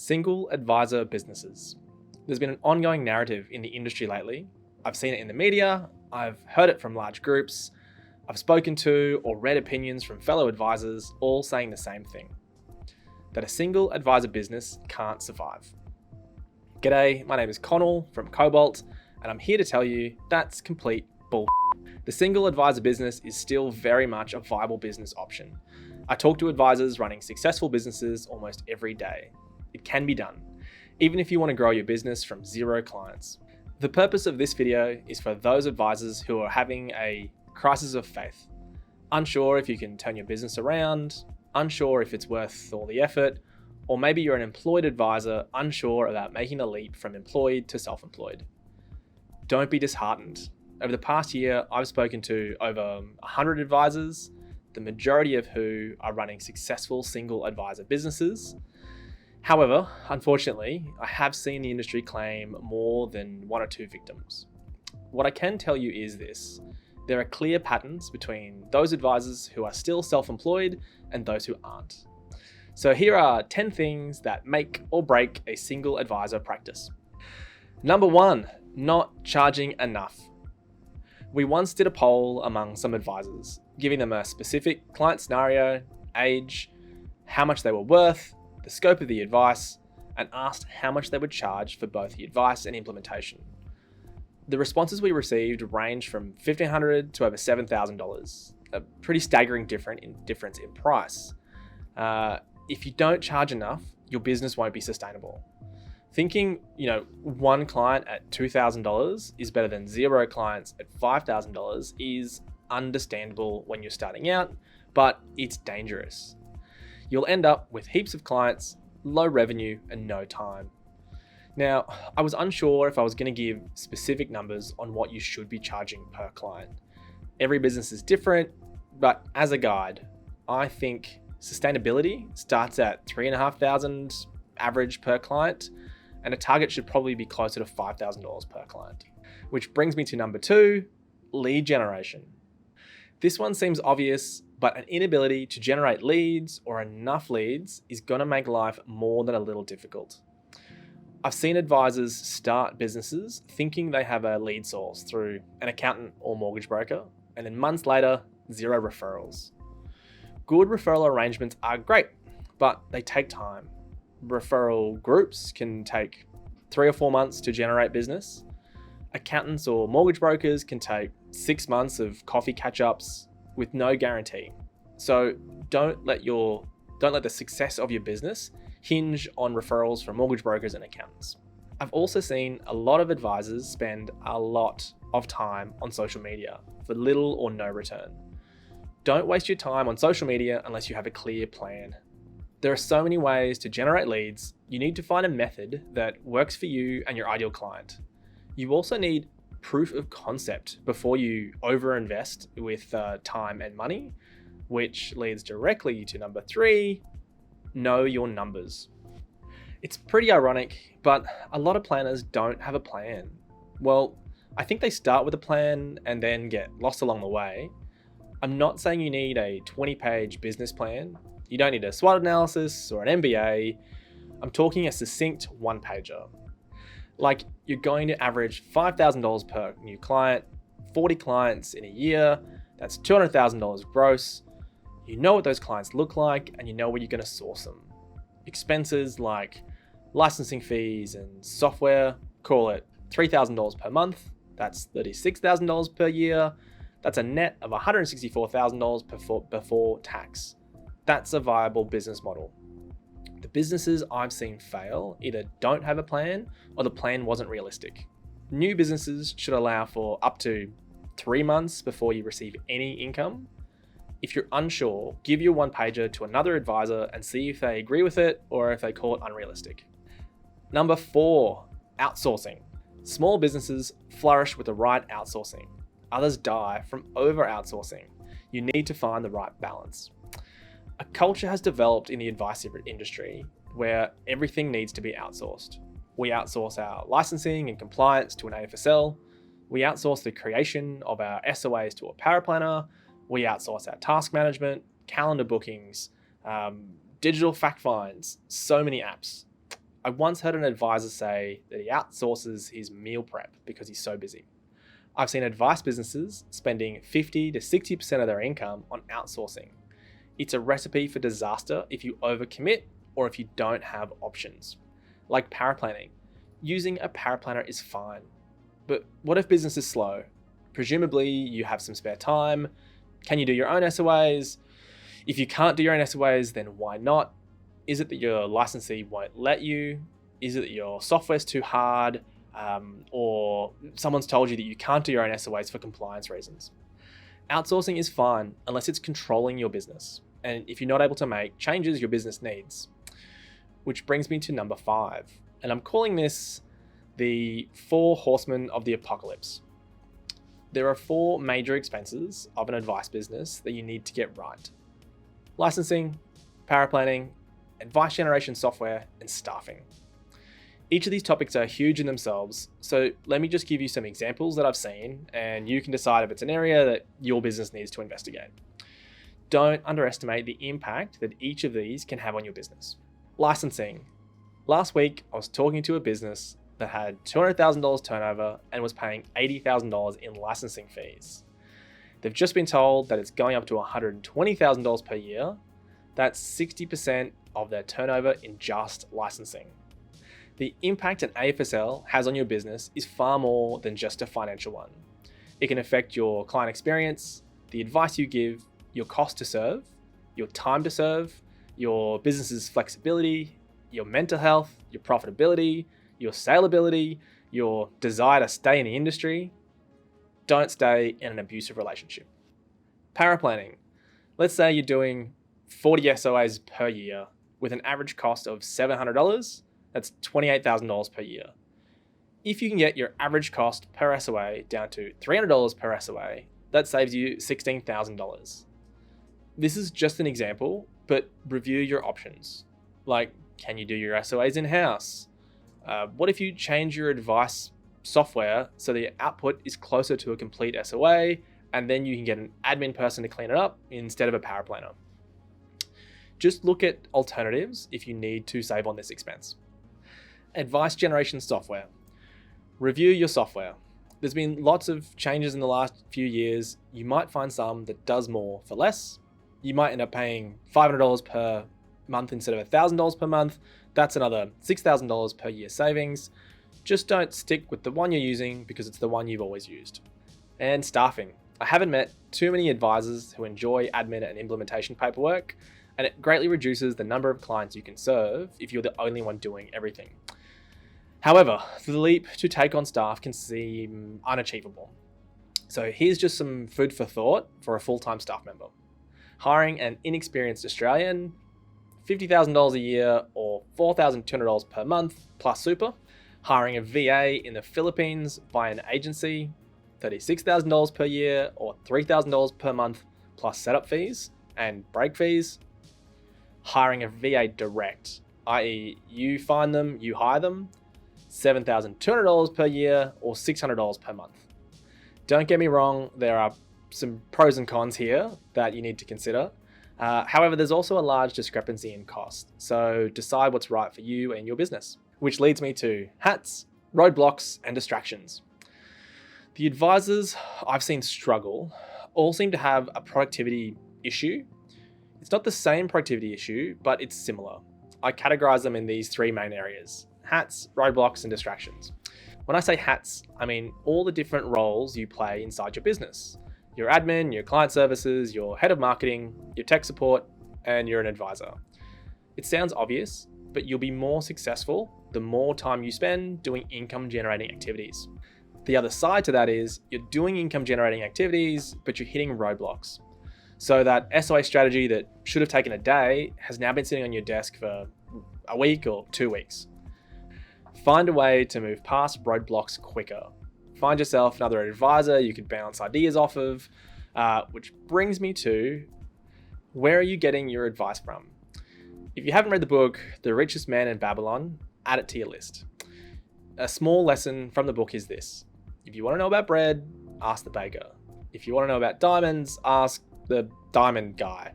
Single advisor businesses. There's been an ongoing narrative in the industry lately. I've seen it in the media, I've heard it from large groups, I've spoken to or read opinions from fellow advisors, all saying the same thing: that a single advisor business can't survive. G'day, my name is Connell from Cobalt, and I'm here to tell you that's complete bull. The single advisor business is still very much a viable business option. I talk to advisors running successful businesses almost every day. It can be done, even if you want to grow your business from 0 clients. The purpose of this video is for those advisors who are having a crisis of faith, unsure if you can turn your business around, unsure if it's worth all the effort, or maybe you're an employed advisor unsure about making the leap from employed to self-employed. Don't be disheartened. Over the past year, I've spoken to over 100 advisors, the majority of who are running successful single advisor businesses. However, unfortunately, I have seen the industry claim more than 1 or 2 victims. What I can tell you is this: there are clear patterns between those advisors who are still self-employed and those who aren't. So here are 10 things that make or break a single advisor practice. Number 1, not charging enough. We once did a poll among some advisors, giving them a specific client scenario, age, how much they were worth, the scope of the advice, and asked how much they would charge for both the advice and implementation. The responses we received ranged from $1,500 to over $7,000, a pretty staggering difference in price. If you don't charge enough, your business won't be sustainable. Thinking, one client at $2,000 is better than 0 clients at $5,000 is understandable when you're starting out, but it's dangerous. You'll end up with heaps of clients, low revenue, and no time. Now, I was unsure if I was going to give specific numbers on what you should be charging per client. Every business is different, but as a guide, I think sustainability starts at $3,500 average per client, and a target should probably be closer to $5,000 per client. Which brings me to number 2, lead generation. This one seems obvious, but an inability to generate leads or enough leads is going to make life more than a little difficult. I've seen advisors start businesses thinking they have a lead source through an accountant or mortgage broker, and then months later, 0 referrals. Good referral arrangements are great, but they take time. Referral groups can take 3 or 4 months to generate business. Accountants or mortgage brokers can take 6 months of coffee catch-ups with no guarantee. So don't let the success of your business hinge on referrals from mortgage brokers and accountants. I've also seen a lot of advisors spend a lot of time on social media for little or no return. Don't waste your time on social media unless you have a clear plan. There are so many ways to generate leads. You need to find a method that works for you and your ideal client. You also need proof of concept before you overinvest with time and money, which leads directly to number 3, know your numbers. It's pretty ironic, but a lot of planners don't have a plan. Well, I think they start with a plan and then get lost along the way. I'm not saying you need a 20-page business plan. You don't need a SWOT analysis or an MBA. I'm talking a succinct 1-pager. Like, you're going to average $5,000 per new client, 40 clients in a year, that's $200,000 gross. You know what those clients look like and you know where you're going to source them. Expenses like licensing fees and software, call it $3,000 per month, that's $36,000 per year. That's a net of $164,000 before tax. That's a viable business model. The businesses I've seen fail either don't have a plan or the plan wasn't realistic. New businesses should allow for up to 3 months before you receive any income. If you're unsure, give your 1-pager to another advisor and see if they agree with it or if they call it unrealistic. Number 4, outsourcing. Small businesses flourish with the right outsourcing. Others die from over-outsourcing. You need to find the right balance. A culture has developed in the advice industry where everything needs to be outsourced. We outsource our licensing and compliance to an AFSL. We outsource the creation of our SOAs to a power planner. We outsource our task management, calendar bookings, digital fact finds, so many apps. I once heard an advisor say that he outsources his meal prep because he's so busy. I've seen advice businesses spending 50 to 60% of their income on outsourcing. It's a recipe for disaster if you overcommit or if you don't have options. Like paraplanning. Using a paraplanner is fine. But what if business is slow? Presumably you have some spare time. Can you do your own SOAs? If you can't do your own SOAs, then why not? Is it that your licensee won't let you? Is it that your software's too hard? Or someone's told you that you can't do your own SOAs for compliance reasons? Outsourcing is fine unless it's controlling your business, and if you're not able to make changes your business needs. Which brings me to number 5, and I'm calling this the 4 horsemen of the apocalypse. There are 4 major expenses of an advice business that you need to get right: licensing, paraplanning, advice generation software, and staffing. Each of these topics are huge in themselves, so let me just give you some examples that I've seen, and you can decide if it's an area that your business needs to investigate. Don't underestimate the impact that each of these can have on your business. Licensing. Last week, I was talking to a business that had $200,000 turnover and was paying $80,000 in licensing fees. They've just been told that it's going up to $120,000 per year. That's 60% of their turnover in just licensing. The impact an AFSL has on your business is far more than just a financial one. It can affect your client experience, the advice you give, your cost to serve, your time to serve, your business's flexibility, your mental health, your profitability, your saleability, your desire to stay in the industry. Don't stay in an abusive relationship. Paraplanning. Let's say you're doing 40 SOAs per year with an average cost of $700. That's $28,000 per year. If you can get your average cost per SOA down to $300 per SOA, that saves you $16,000. This is just an example, but review your options. Like, can you do your SOAs in-house? What if you change your advice software so the output is closer to a complete SOA, and then you can get an admin person to clean it up instead of a paraplanner? Just look at alternatives if you need to save on this expense. Advice generation software. Review your software. There's been lots of changes in the last few years. You might find some that does more for less. You might end up paying $500 per month instead of $1,000 per month. That's another $6,000 per year savings. Just don't stick with the one you're using because it's the one you've always used. And staffing. I haven't met too many advisors who enjoy admin and implementation paperwork, and it greatly reduces the number of clients you can serve if you're the only one doing everything. However, the leap to take on staff can seem unachievable. So here's just some food for thought for a full-time staff member. Hiring an inexperienced Australian, $50,000 a year or $4,200 per month plus super. Hiring a VA in the Philippines by an agency, $36,000 per year or $3,000 per month plus setup fees and break fees. Hiring a VA direct, i.e. you find them, you hire them, $7,200 per year or $600 per month. Don't get me wrong, there are some pros and cons here that you need to consider. However, there's also a large discrepancy in cost, so decide what's right for you and your business. Which leads me to hats, roadblocks, and distractions. The advisors I've seen struggle all seem to have a productivity issue. It's not the same productivity issue, but it's similar. I categorize them in these 3 main areas: hats, roadblocks, and distractions. When I say hats, I mean all the different roles you play inside your business. Your admin, your client services, your head of marketing, your tech support, and you're an advisor. It sounds obvious, but you'll be more successful the more time you spend doing income generating activities. The other side to that is you're doing income generating activities, but you're hitting roadblocks. So that SOA strategy that should have taken a day has now been sitting on your desk for a week or 2 weeks. Find a way to move past roadblocks quicker. Find yourself another advisor you could bounce ideas off of, which brings me to, where are you getting your advice from? If you haven't read the book, The Richest Man in Babylon, add it to your list. A small lesson from the book is this: if you want to know about bread, ask the baker. If you want to know about diamonds, ask the diamond guy.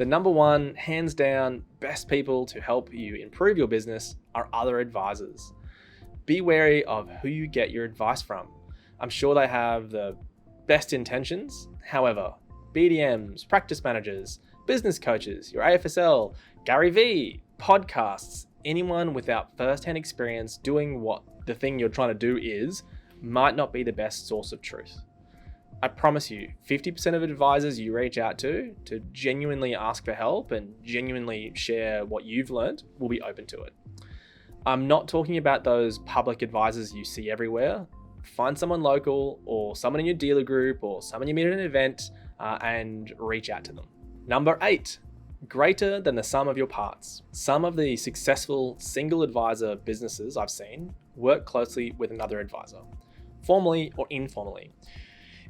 The number one, hands down, best people to help you improve your business are other advisors. Be wary of who you get your advice from. I'm sure they have the best intentions. However, BDMs, practice managers, business coaches, your AFSL, Gary Vee, podcasts, anyone without first-hand experience doing what the thing you're trying to do is, might not be the best source of truth. I promise you, 50% of advisors you reach out to genuinely ask for help and genuinely share what you've learned will be open to it. I'm not talking about those public advisors you see everywhere. Find someone local or someone in your dealer group or someone you meet at an event and reach out to them. Number 8, greater than the sum of your parts. Some of the successful single advisor businesses I've seen work closely with another advisor, formally or informally.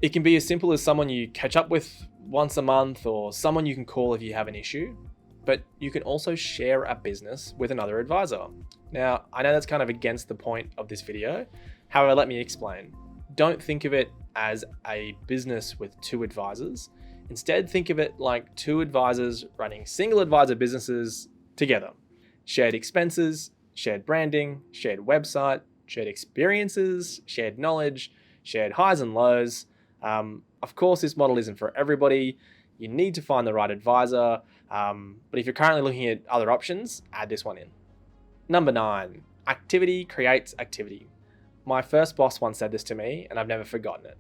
It can be as simple as someone you catch up with once a month or someone you can call if you have an issue, but you can also share a business with another advisor. Now, I know that's kind of against the point of this video. However, let me explain. Don't think of it as a business with 2 advisors. Instead, think of it like 2 advisors running single advisor businesses together. Shared expenses, shared branding, shared website, shared experiences, shared knowledge, shared highs and lows. Of course, this model isn't for everybody. You need to find the right advisor. But if you're currently looking at other options, add this one in. Number 9, activity creates activity. My first boss once said this to me, and I've never forgotten it.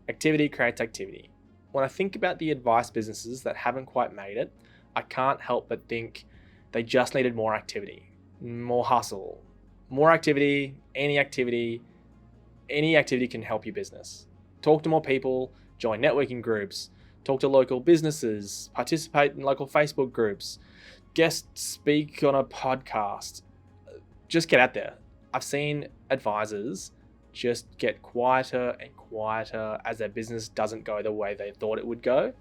Activity creates activity. When I think about the advice businesses that haven't quite made it, I can't help but think they just needed more activity, more hustle. More activity, any activity can help your business. Talk to more people, join networking groups, talk to local businesses, participate in local Facebook groups, guest speak on a podcast. Just get out there. I've seen advisors just get quieter and quieter as their business doesn't go the way they thought it would go,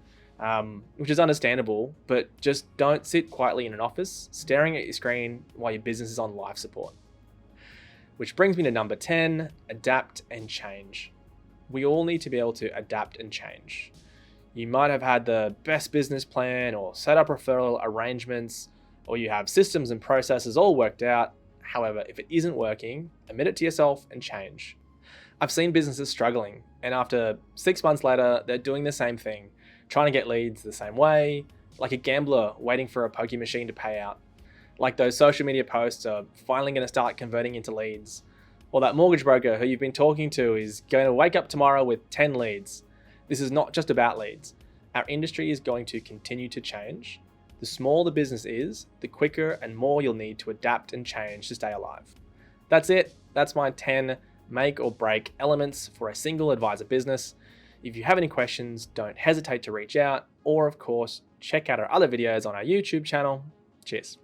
which is understandable, but just don't sit quietly in an office staring at your screen while your business is on life support. Which brings me to number 10, adapt and change. We all need to be able to adapt and change. You might have had the best business plan or set up referral arrangements, or you have systems and processes all worked out. However, if it isn't working, admit it to yourself and change. I've seen businesses struggling, and after 6 months later, they're doing the same thing, trying to get leads the same way, like a gambler waiting for a pokie machine to pay out. Like those social media posts are finally going to start converting into leads. Or that mortgage broker who you've been talking to is going to wake up tomorrow with 10 leads. This is not just about leads. Our industry is going to continue to change. The smaller the business is, the quicker and more you'll need to adapt and change to stay alive. That's it. That's my 10 make or break elements for a single advisor business. If you have any questions, don't hesitate to reach out, or of course, check out our other videos on our YouTube channel. Cheers.